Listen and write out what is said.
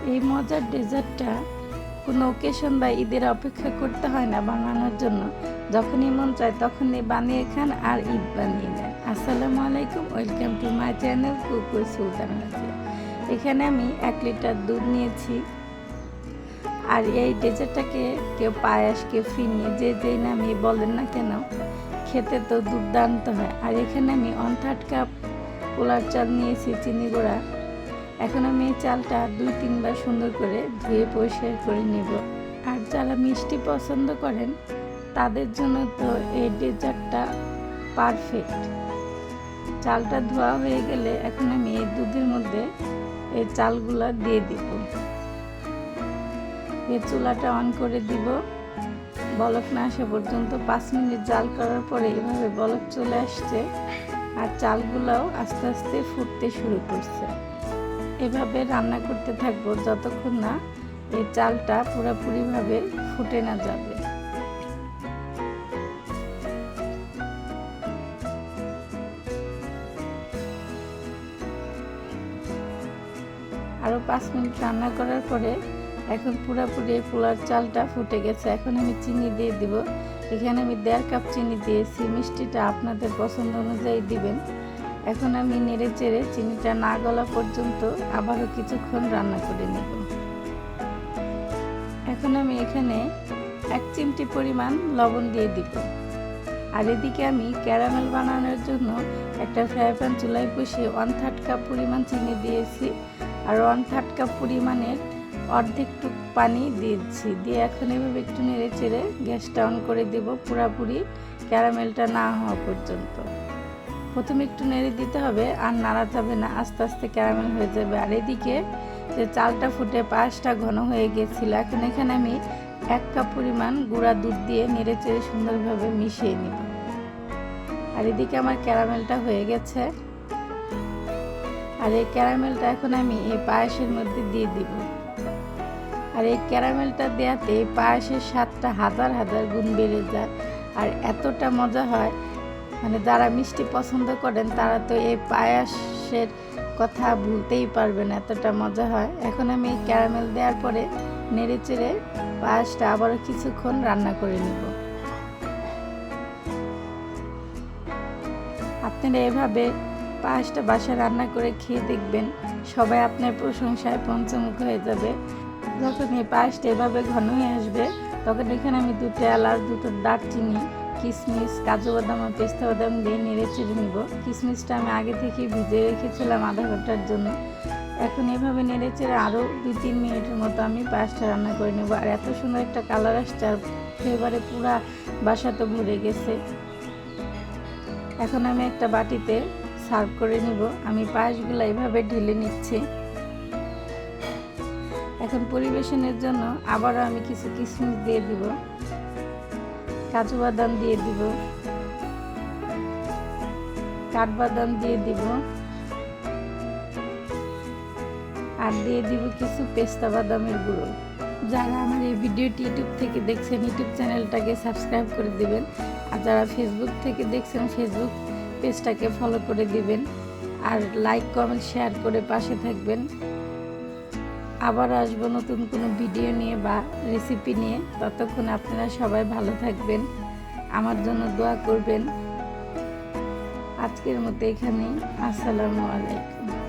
এই মজার ডেজার্টটা কোনো ওকেশন বা ঈদের অপেক্ষা করতে হয় না বানানোর জন্য। যখনই মন চায় তখনই বানিয়ে খান আর ঈদ বানিয়ে নেন। আসসালামু আলাইকুম, welcome to my channel cook with Sultana Razia. এখানে আমি 1 লিটার দুধ নিয়েছি। আর এই ডেজার্টটাকে কেউ পায়াস, কেউ ফিরনি, যেই নামে বলেন না কেন, খেতে তো দুর্দান্ত হয়। আর এখানে আমি 1/3 কাপ পোলার চাল নিয়েছি, চিনি গুঁড়া। এখন আমি এই চালটা 2-3 বার সুন্দর করে ধুয়ে পরিষ্কার করে নেব। আর যারা মিষ্টি পছন্দ করেন তাদের জন্য তো এই ডেজার্টটা পারফেক্ট। চালটা ধোয়া হয়ে গেলে এখন আমি এই দুধের মধ্যে এই চালগুলা দিয়ে দিব। এই চুলাটা অন করে দিব। বলক না আসা পর্যন্ত 5 মিনিট জাল করার পরে এভাবে বলক চলে আসছে আর চালগুলাও আস্তে আস্তে ফুটতে শুরু করছে। এভাবে রান্না করতে থাকবো যতক্ষণ না এই চালটা পুরোপুরিভাবে ফুটে না যাবে। আরও 5 মিনিট রান্না করার পরে এখন পুরোপুরি পোলার চালটা ফুটে গেছে। এখন আমি চিনি দিয়ে দিব। এখানে আমি 1.5 কাপ চিনি দিয়েছি। মিষ্টিটা আপনাদের পছন্দ অনুযায়ী দিবেন। এখন আমি নেড়ে চেড়ে চিনিটা না গলা পর্যন্ত আবারও কিছুক্ষণ রান্না করে নেব। এখন আমি এখানে 1 চিমটি পরিমাণ লবণ দিয়ে দিব। আর এদিকে আমি ক্যারামেল বানানোর জন্য একটা ফ্রাই প্যান চুলায় বসিয়ে 1/3 কাপ পরিমাণ চিনি দিয়েছি আর 1/3 কাপ পরিমাণের অর্ধেকটুক পানি দিয়েছি। দিয়ে এখন এভাবে একটু নেড়ে চেড়ে গ্যাসটা অন করে দেব পুরোপুরি ক্যারামেলটা না হওয়া পর্যন্ত। প্রথমে একটু নেড়ে দিতে হবে আর নাড়া যাবে না, আস্তে আস্তে ক্যারামেল হয়ে যাবে। আর এদিকে যে চালটা ফুটে পায়েসটা ঘন হয়ে গেছিল, এখন এখানে আমি 1 কাপ পরিমাণ গুঁড়া দুধ দিয়ে নেড়ে চেড়ে সুন্দরভাবে মিশিয়ে নিব। আর এদিকে আমার ক্যারামেলটা হয়ে গেছে। আর এই ক্যারামেলটা এখন আমি এই পায়েসের মধ্যে দিয়ে দিব। আর এই ক্যারামেলটা দেওয়াতে পায়েসের স্বাদটা হাজার হাজার গুণ বেড়ে যায় আর এতটা মজা হয়, মানে যারা মিষ্টি পছন্দ করেন তারা তো এই পায়েসের কথা ভুলতেই পারবেন, এতটা মজা হয়। এখন আমি এই ক্যারামেল দেওয়ার পরে নেড়ে চেড়ে পায়েসটা আবারও কিছুক্ষণ রান্না করে নেব। আপনারা এভাবে পায়েসটা বাসায় রান্না করে খেয়ে দেখবেন, সবাই আপনার প্রশংসায় পঞ্চমুখ হয়ে যাবে। যখন এই পায়েসটা এভাবে ঘন হয়ে আসবে তখন এখানে আমি 2টা এলাচ, 2টো দারচিনি, কিশমিশ, কাজু বাদাম আর পেস্তা বাদাম দিয়ে নেড়ে চেড়ে নিব। কিশমিশটা আমি আগে থেকেই ভিজিয়ে রেখেছিলাম আধা ঘন্টার জন্য। এখন এভাবে নেড়ে চেড়ে আরও 2-3 মিনিটের মতো আমি পায়েসটা রান্না করে নেব। আর এত সুন্দর একটা কালার আসছে আর ফ্লেভারে পুরা বাসা তো ভরে গেছে। এখন আমি একটা বাটিতে সার্ভ করে নিব। আমি পায়েসগুলো এভাবে ঢেলে নিচ্ছি। এখন পরিবেশনের জন্য আবারও আমি কিছু কিশমিশ দিয়ে দিব, কাজু বাদাম দিয়ে দিব, কাঠবাদাম দিয়ে দিব আর দিয়ে দিব কিছু পেস্তা বাদামের গুঁড়ো। যারা আমার এই ভিডিওটি ইউটিউব থেকে দেখছেন ইউটিউব চ্যানেলটাকে সাবস্ক্রাইব করে দিবেন। আর যারা ফেসবুক থেকে দেখছেন ফেসবুক পেজটাকে ফলো করে দিবেন। আর লাইক, কমেন্ট, শেয়ার করে পাশে থাকবেন। আবার আসবো নতুন কোনো ভিডিও নিয়ে বা রেসিপি নিয়ে। ততক্ষণ আপনারা সবাই ভালো থাকবেন, আমার জন্য দোয়া করবেন। আজকের মতো এখানেই। আসসালামু আলাইকুম।